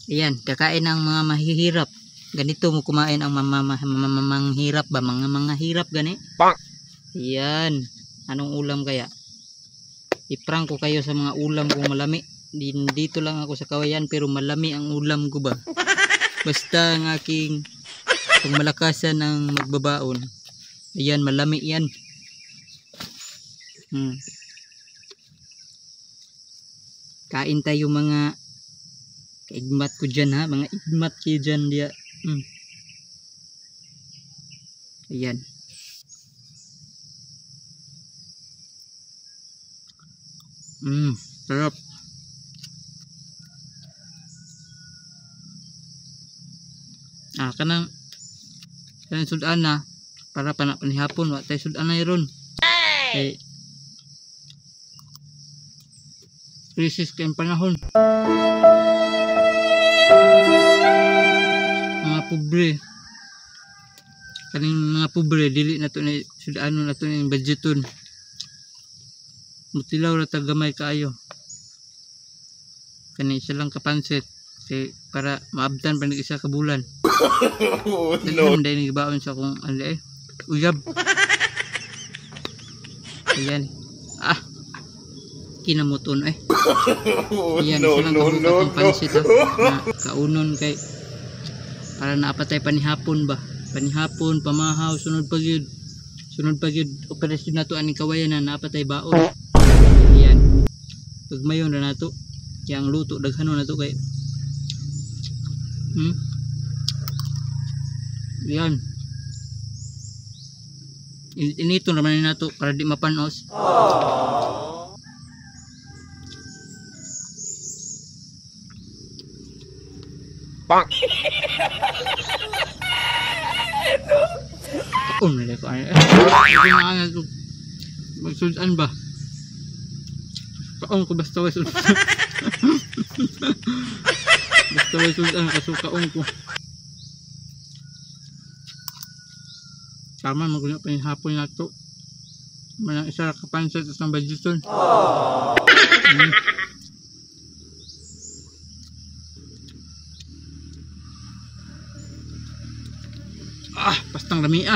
Ayan, kakain ng mga mahihirap. Ganito mo kumain ang manghirap ba? Mga hirap gani. Ayan. Anong ulam kaya? I-prank ko kayo sa mga ulam kong malami. Dito lang ako sa Kawayan pero malami ang ulam ko ba. Basta ang aking pagmalakasan ng magbabaon. Ayan, malami yan. Kain tayo mga kaigmat ko dyan ha. Mga igmat kayo dyan dia. Ayan. Sarap. Kanang sudan na para panihapon wa tay sudan na ron. Kay krisis kay panahon. Mga pobre. Kaning mga pobre dili na to ni sudan na to ni budgeton. Mutilaw ra tagamay kaayo. Kani isa lang kapansit kay para maabtan pa ni isa ka bulan. No. Dahil nagibaon sa akong uyab. Ayan. Kinamuton Ayan, no, isa lang kabukatong pansit na kaunon kay para naapatay panihapon ba. Panihapon, pamahaw, sunod pag yun operasyon na to aning Kawayan na naapatay baon. Ayan. Pagmayon na nato yang luto daghano na to kay yan. Inito naman na to para di mapanos. Bang. Nalay ko ay. Hindi na to. Magsudan ba? Kaong ko basta way sudan. Basta way sudan kasukaong ko. Tama magulo pa yung hapon na to. Manang isa kapansit at ng budgeton. Pastang lami